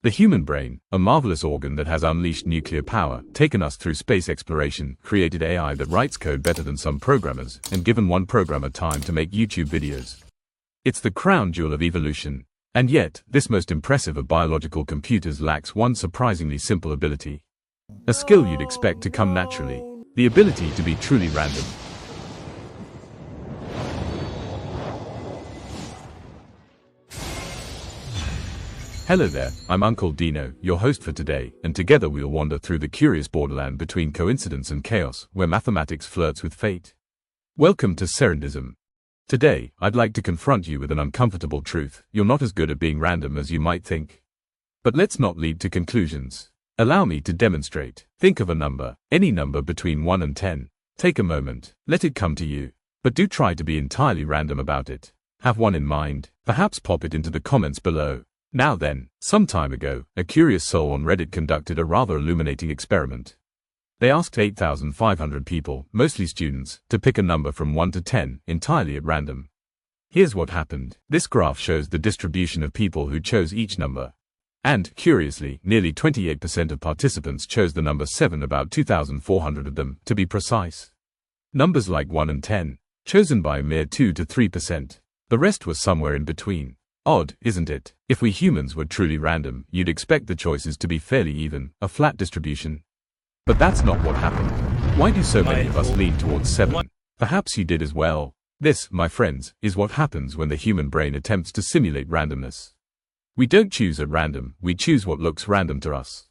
The human brain, a marvelous organ that has unleashed nuclear power, taken us through space exploration, created AI that writes code better than some programmers, and given one programmer time to make YouTube videos. It's the crown jewel of evolution. And yet, this most impressive of biological computers lacks one surprisingly simple ability. A skill you'd expect to come naturally. The ability to be truly random. Hello there, I'm Uncle Dino, your host for today, and together we'll wander through the curious borderland between coincidence and chaos, where mathematics flirts with fate. Welcome to Serendism. Today, I'd like to confront you with an uncomfortable truth: you're not as good at being random as you might think. But let's not lead to conclusions. Allow me to demonstrate. Think of a number, any number between 1 and 10. Take a moment, let it come to you. But do try to be entirely random about it. Have one in mind, perhaps pop it into the comments below. Now then, some time ago, a curious soul on Reddit conducted a rather illuminating experiment. They asked 8,500 people, mostly students, to pick a number from 1 to 10, entirely at random. Here's what happened. This graph shows the distribution of people who chose each number. And, curiously, nearly 28% of participants chose the number 7, about 2,400 of them, to be precise. Numbers like 1 and 10, chosen by a mere 2 to 3%. The rest was somewhere in between. Odd, isn't it? If we humans were truly random, you'd expect the choices to be fairly even, a flat distribution. But that's not what happened. Why do so many of us lean towards 7? Perhaps you did as well. This, my friends, is what happens when the human brain attempts to simulate randomness. We don't choose at random, we choose what looks random to us.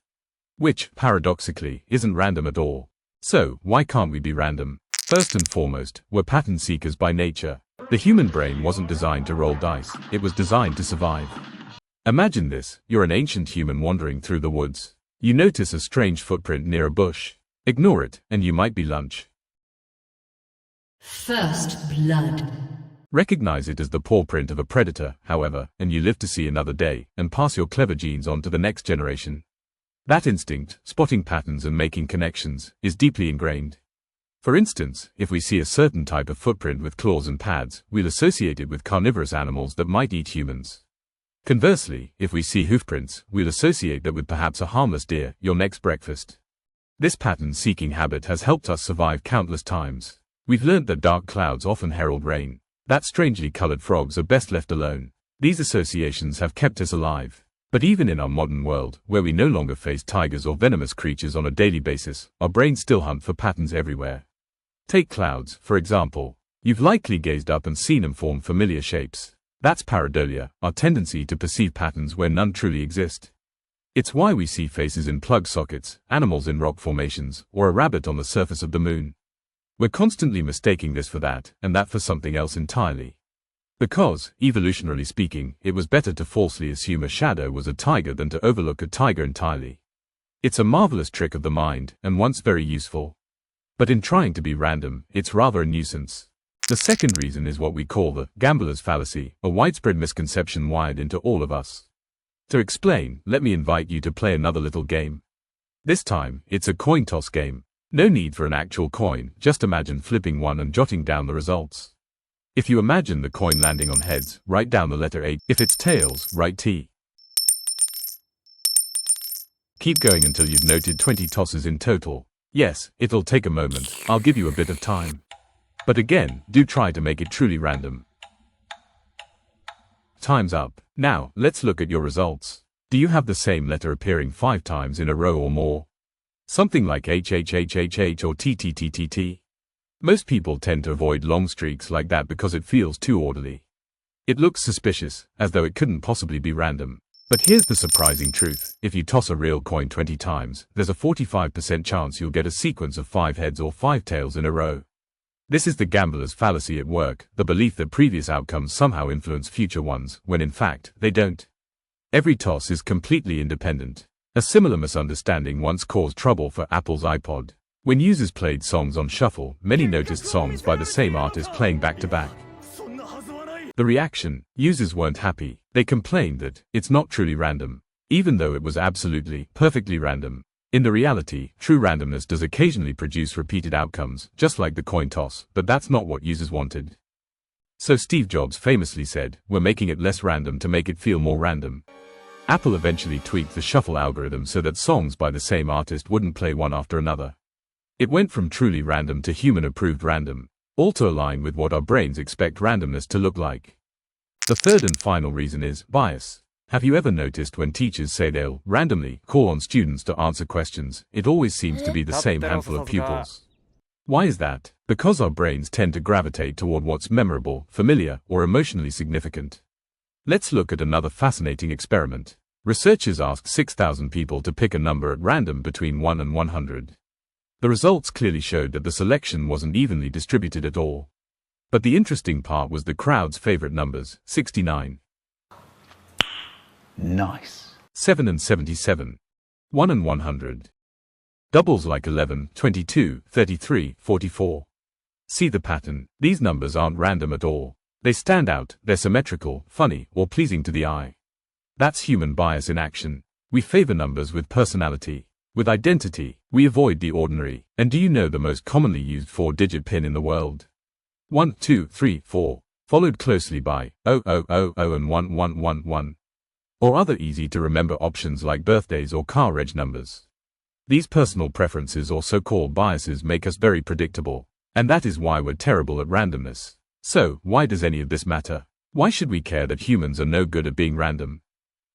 Which, paradoxically, isn't random at all. So, why can't we be random? First and foremost, we're pattern seekers by nature. The human brain wasn't designed to roll dice, it was designed to survive. Imagine this: you're an ancient human wandering through the woods. You notice a strange footprint near a bush. Ignore it, and you might be lunch. First blood. Recognize it as the paw print of a predator, however, and you live to see another day, and pass your clever genes on to the next generation. That instinct, spotting patterns and making connections, is deeply ingrained. For instance, if we see a certain type of footprint with claws and pads, we'll associate it with carnivorous animals that might eat humans. Conversely, if we see hoofprints, we'll associate that with perhaps a harmless deer, your next breakfast. This pattern-seeking habit has helped us survive countless times. We've learnt that dark clouds often herald rain, that strangely colored frogs are best left alone. These associations have kept us alive. But even in our modern world, where we no longer face tigers or venomous creatures on a daily basis, our brains still hunt for patterns everywhere. Take clouds, for example. You've likely gazed up and seen them form familiar shapes. That's pareidolia, our tendency to perceive patterns where none truly exist. It's why we see faces in plug sockets, animals in rock formations, or a rabbit on the surface of the moon. We're constantly mistaking this for that, and that for something else entirely. Because, evolutionarily speaking, it was better to falsely assume a shadow was a tiger than to overlook a tiger entirely. It's a marvelous trick of the mind, and once very useful. But in trying to be random, it's rather a nuisance. The second reason is what we call the gambler's fallacy, a widespread misconception wired into all of us. To explain, let me invite you to play another little game. This time, it's a coin toss game. No need for an actual coin, just imagine flipping one and jotting down the results. If you imagine the coin landing on heads, write down the letter A. If it's tails, write T. Keep going until you've noted 20 tosses in total. Yes, it'll take a moment, I'll give you a bit of time. But again, do try to make it truly random. Time's up. Now, let's look at your results. Do you have the same letter appearing 5 times in a row or more? Something like HHHHH or TTTTT? Most people tend to avoid long streaks like that because it feels too orderly. It looks suspicious, as though it couldn't possibly be random. But here's the surprising truth: if you toss a real coin 20 times, there's a 45% chance you'll get a sequence of 5 heads or 5 tails in a row. This is the gambler's fallacy at work, the belief that previous outcomes somehow influence future ones, when in fact, they don't. Every toss is completely independent. A similar misunderstanding once caused trouble for Apple's iPod. When users played songs on shuffle, many noticed songs by the same artist playing back to back. The reaction: users weren't happy. They complained that it's not truly random, even though it was absolutely, perfectly random. In the reality, true randomness does occasionally produce repeated outcomes, just like the coin toss, but that's not what users wanted. So Steve Jobs famously said, "We're making it less random to make it feel more random." Apple eventually tweaked the shuffle algorithm so that songs by the same artist wouldn't play one after another. It went from truly random to human-approved random, all to align with what our brains expect randomness to look like. The third and final reason is bias. Have you ever noticed when teachers say they'll randomly call on students to answer questions, it always seems to be the same handful of pupils? Why is that? Because our brains tend to gravitate toward what's memorable, familiar, or emotionally significant. Let's look at another fascinating experiment. Researchers asked 6,000 people to pick a number at random between 1 and 100. The results clearly showed that the selection wasn't evenly distributed at all. But the interesting part was the crowd's favorite numbers, 69. Nice. 7 and 77. 1 and 100. Doubles like 11, 22, 33, 44. See the pattern? These numbers aren't random at all. They stand out, they're symmetrical, funny, or pleasing to the eye. That's human bias in action. We favor numbers with personality. With identity, we avoid the ordinary. And do you know the most commonly used 4-digit PIN in the world? 1, 2, 3, 4, followed closely by 0, 0, 0, 0 and 1, 1, 1, 1. Or other easy-to-remember options like birthdays or car reg numbers. These personal preferences or so-called biases make us very predictable, and that is why we're terrible at randomness. So, why does any of this matter? Why should we care that humans are no good at being random?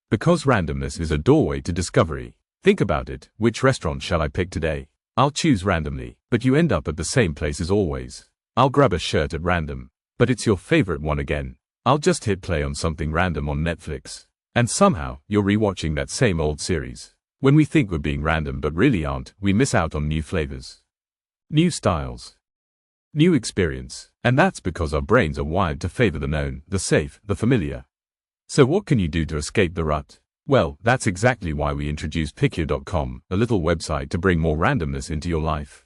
Because randomness is a doorway to discovery. Think about it, which restaurant shall I pick today? I'll choose randomly, but you end up at the same place as always. I'll grab a shirt at random, but it's your favorite one again. I'll just hit play on something random on Netflix. And somehow, you're rewatching that same old series. When we think we're being random but really aren't, we miss out on new flavors, new styles, new experience. And that's because our brains are wired to favor the known, the safe, the familiar. So what can you do to escape the rut? Well, that's exactly why we introduced Pickyer.com, a little website to bring more randomness into your life.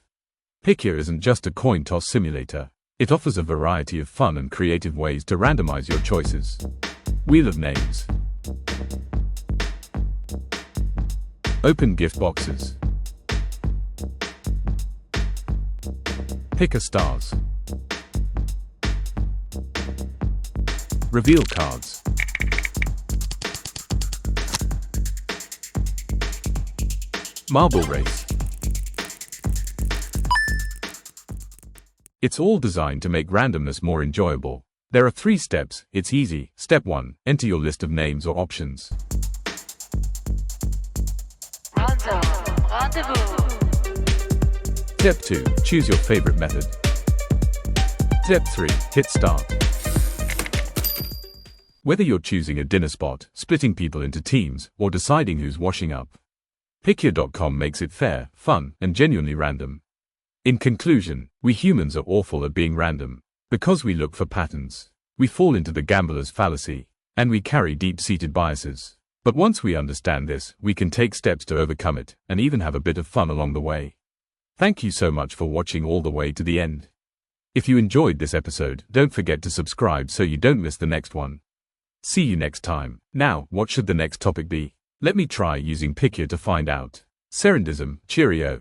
Pickyer isn't just a coin toss simulator. It offers a variety of fun and creative ways to randomize your choices. Wheel of names. Open gift boxes. Pick a stars. Reveal cards. Marble race. It's all designed to make randomness more enjoyable. There are 3 steps, it's easy. Step 1, enter your list of names or options. Rendezvous. Step 2, choose your favorite method. Step 3, hit start. Whether you're choosing a dinner spot, splitting people into teams, or deciding who's washing up, Pickyer.com makes it fair, fun, and genuinely random. In conclusion, we humans are awful at being random. Because we look for patterns, we fall into the gambler's fallacy, and we carry deep-seated biases. But once we understand this, we can take steps to overcome it, and even have a bit of fun along the way. Thank you so much for watching all the way to the end. If you enjoyed this episode, don't forget to subscribe so you don't miss the next one. See you next time. Now, what should the next topic be? Let me try using Pickyer to find out. Serendism, cheerio.